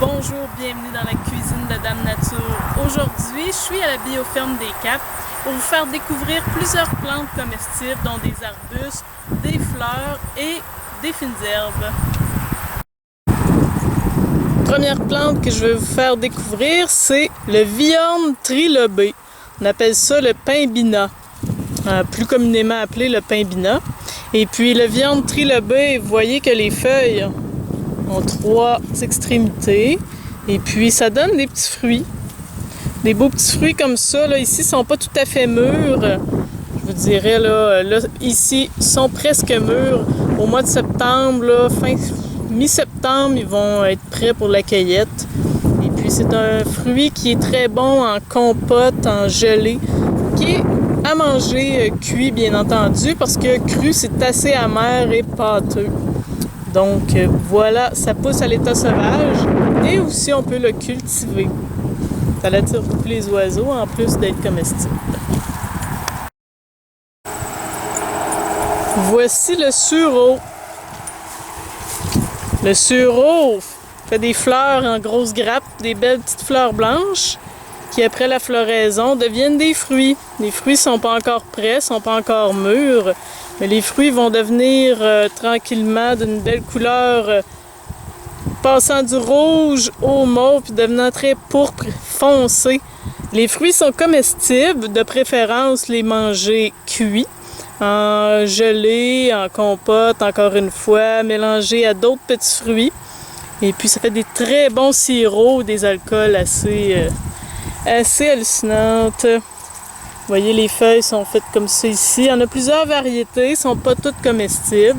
Bonjour, bienvenue dans la cuisine de Dame Nature. Aujourd'hui, je suis à la bioferme des Caps pour vous faire découvrir plusieurs plantes comestibles, dont des arbustes, des fleurs et des fines herbes. Première plante que je vais vous faire découvrir, c'est le Viorne trilobé. On appelle ça le pimbina, plus communément appelé le pimbina. Et puis le Viorne trilobé, vous voyez que les feuilles ont 3 extrémités. Et puis ça donne des petits fruits. Des beaux petits fruits comme ça. Là, ici, ils ne sont pas tout à fait mûrs. Je vous dirais, là ici, ils sont presque mûrs. Au mois de septembre, là, mi-septembre, ils vont être prêts pour la cueillette. Et puis c'est un fruit qui est très bon en compote, en gelée, qui est à manger cuit, bien entendu, parce que cru, c'est assez amer et pâteux. Donc voilà, ça pousse à l'état sauvage et aussi on peut le cultiver. Ça attire beaucoup les oiseaux en plus d'être comestible. Voici le sureau. Le sureau fait des fleurs en grosses grappes, des belles petites fleurs blanches qui après la floraison deviennent des fruits. Les fruits sont pas encore prêts, sont pas encore mûrs. Mais les fruits vont devenir tranquillement d'une belle couleur, passant du rouge au mauve, puis devenant très pourpre, foncé. Les fruits sont comestibles, de préférence les manger cuits, en gelée, en compote, encore une fois, mélangés à d'autres petits fruits. Et puis ça fait des très bons sirops, des alcools assez hallucinantes. Vous voyez, les feuilles sont faites comme ça ici. Il y en a plusieurs variétés, elles ne sont pas toutes comestibles.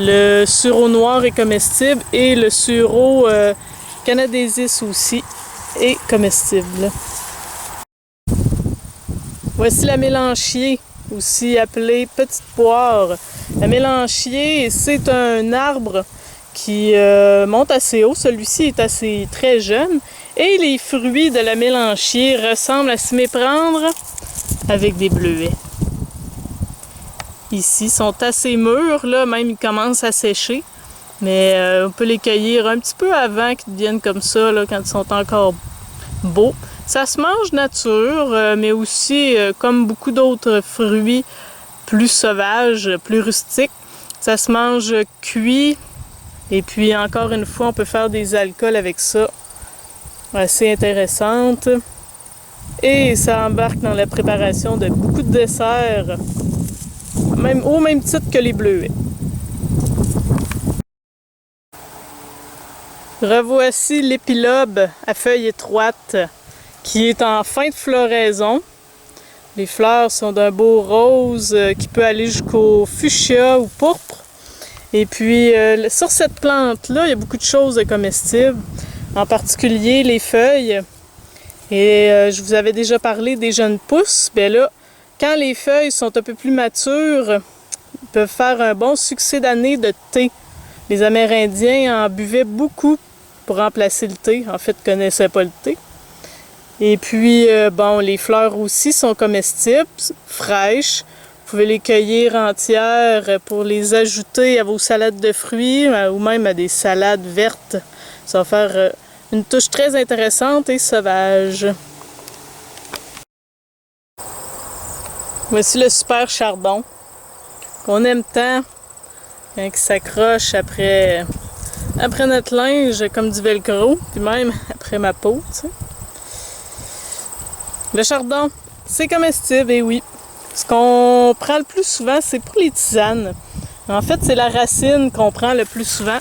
Le sureau noir est comestible et le sureau canadensis aussi est comestible. Voici la mélanchier, aussi appelée petite poire. La mélanchier, c'est un arbre qui monte assez haut. Celui-ci est très jeune. Et les fruits de la mélanchier ressemblent à s'y méprendre avec des bleuets. Ici, ils sont assez mûrs, là, même ils commencent à sécher. Mais on peut les cueillir un petit peu avant qu'ils deviennent comme ça, là, quand ils sont encore beaux. Ça se mange nature, mais aussi, comme beaucoup d'autres fruits plus sauvages, plus rustiques, ça se mange cuit. Et puis, encore une fois, on peut faire des alcools avec ça. Assez intéressante. Et ça embarque dans la préparation de beaucoup de desserts, au même titre que les bleuets. Revoici l'épilobe à feuilles étroites qui est en fin de floraison. Les fleurs sont d'un beau rose qui peut aller jusqu'au fuchsia ou pourpre. Et puis sur cette plante-là, il y a beaucoup de choses comestibles, en particulier les feuilles. Et je vous avais déjà parlé des jeunes pousses. Bien là, quand les feuilles sont un peu plus matures, ils peuvent faire un bon succès d'année de thé. Les Amérindiens en buvaient beaucoup pour remplacer le thé. En fait, ils ne connaissaient pas le thé. Et puis, bon, les fleurs aussi sont comestibles, fraîches. Vous pouvez les cueillir entières pour les ajouter à vos salades de fruits ou même à des salades vertes. Ça va faire une touche très intéressante et sauvage. Voici le super chardon qu'on aime tant, hein, qui s'accroche après notre linge comme du velcro, puis même après ma peau. Tu sais. Le chardon, c'est comestible, et oui. Ce qu'on prend le plus souvent, c'est pour les tisanes. En fait, c'est la racine qu'on prend le plus souvent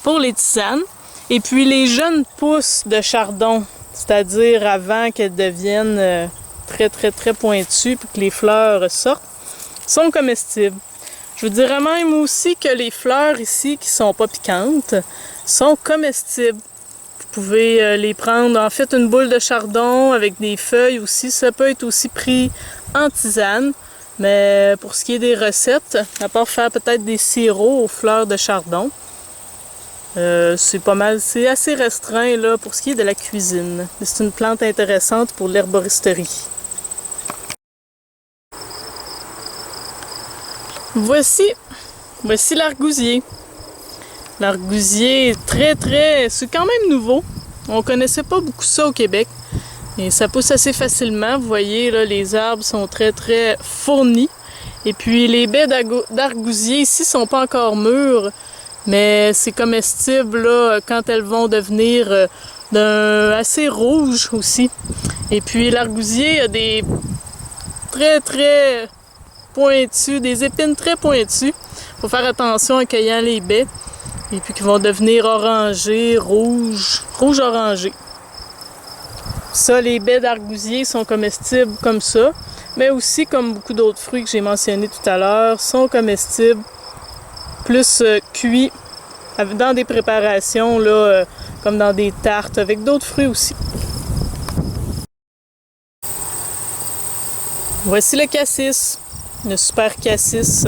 pour les tisanes. Et puis les jeunes pousses de chardon, c'est-à-dire avant qu'elles deviennent très pointues puis que les fleurs sortent, sont comestibles. Je vous dirais même aussi que les fleurs ici, qui sont pas piquantes, sont comestibles. Vous pouvez les prendre, en fait, une boule de chardon avec des feuilles aussi. Ça peut être aussi pris en tisane. Mais pour ce qui est des recettes, à part faire peut-être des sirops aux fleurs de chardon, c'est pas mal, c'est assez restreint là, pour ce qui est de la cuisine. C'est une plante intéressante pour l'herboristerie. Voici l'argousier. L'argousier est c'est quand même nouveau. On connaissait pas beaucoup ça au Québec. Et ça pousse assez facilement. Vous voyez, là, les arbres sont très, très fournis. Et puis, les baies d'argousier ici sont pas encore mûres, mais c'est comestible là, quand elles vont devenir assez rouges aussi. Et puis, l'argousier a des très, très pointus, des épines très pointues. Il faut faire attention en cueillant les baies. Et puis, qui vont devenir orangées, rouge-orangées. Ça, les baies d'argousier sont comestibles comme ça, mais aussi comme beaucoup d'autres fruits que j'ai mentionnés tout à l'heure, sont comestibles plus cuits dans des préparations, là, comme dans des tartes, avec d'autres fruits aussi. Voici le cassis, le super cassis,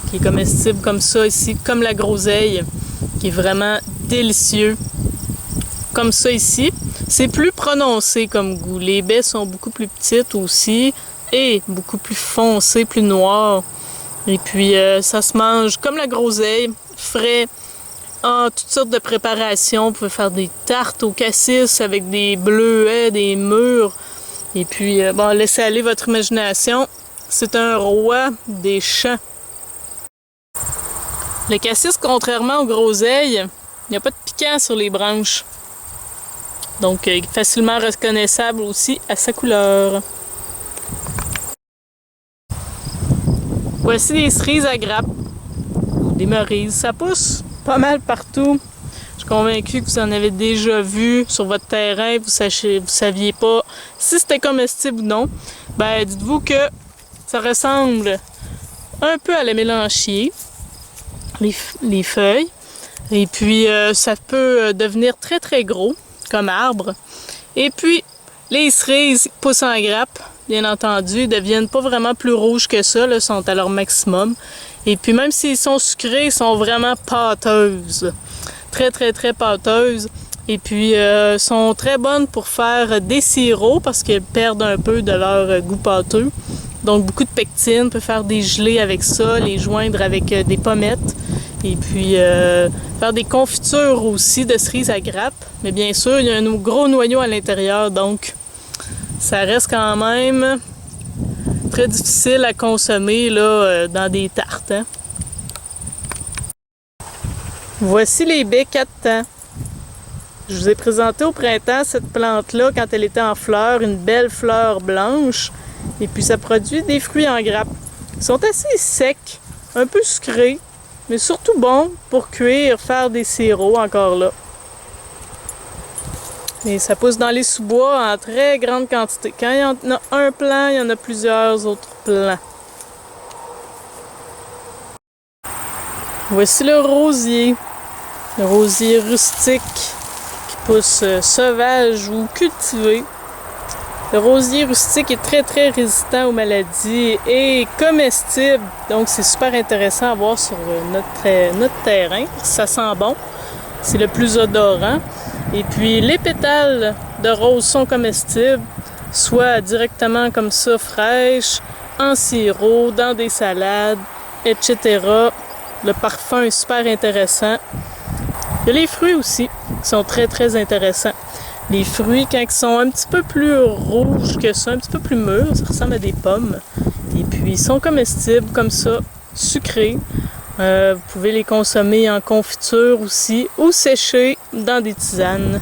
qui est comestible comme ça ici, comme la groseille, qui est vraiment délicieux. Comme ça ici. C'est plus prononcé comme goût. Les baies sont beaucoup plus petites aussi et beaucoup plus foncées, plus noires. Et puis ça se mange comme la groseille, frais, en toutes sortes de préparations. On peut faire des tartes au cassis avec des bleuets, des mûres. Et puis, bon, laissez aller votre imagination. C'est un roi des champs. Le cassis, contrairement aux groseilles, il n'y a pas de piquant sur les branches. Donc, facilement reconnaissable aussi à sa couleur. Voici des cerises à grappes, des merises. Ça pousse pas mal partout. Je suis convaincue que vous en avez déjà vu sur votre terrain. Vous saviez pas si c'était comestible ou non. Ben, dites-vous que ça ressemble un peu à la mélanchier, les feuilles. Et puis, ça peut devenir très, très gros comme arbre. Et puis, les cerises poussent en grappe, bien entendu, deviennent pas vraiment plus rouges que ça, là, sont à leur maximum. Et puis, même s'ils sont sucrés, ils sont vraiment pâteuses. Très, très, très pâteuses. Et puis, sont très bonnes pour faire des sirops parce qu'elles perdent un peu de leur goût pâteux. Donc, beaucoup de pectine, on peut faire des gelées avec ça, les joindre avec des pommettes. Et puis, faire des confitures aussi de cerises à grappes. Mais bien sûr, il y a un gros noyau à l'intérieur, donc ça reste quand même très difficile à consommer là, dans des tartes. Hein. Voici les baies 4 temps. Je vous ai présenté au printemps cette plante-là quand elle était en fleur, une belle fleur blanche. Et puis, ça produit des fruits en grappes. Ils sont assez secs, un peu sucrés, mais surtout bon pour cuire, faire des sirops encore là. Et ça pousse dans les sous-bois en très grande quantité. Quand il y en a un plant, il y en a plusieurs autres plants. Voici le rosier rustique qui pousse sauvage ou cultivé. Le rosier rustique est très très résistant aux maladies et comestible, donc c'est super intéressant à voir sur notre terrain. Ça sent bon, c'est le plus odorant. Et puis les pétales de rose sont comestibles, soit directement comme ça, fraîches, en sirop, dans des salades, etc. Le parfum est super intéressant. Il y a les fruits aussi qui sont très très intéressants. Les fruits, quand ils sont un petit peu plus rouges que ça, un petit peu plus mûrs, ça ressemble à des pommes. Et puis, ils sont comestibles comme ça, sucrés. Vous pouvez les consommer en confiture aussi ou séchés dans des tisanes.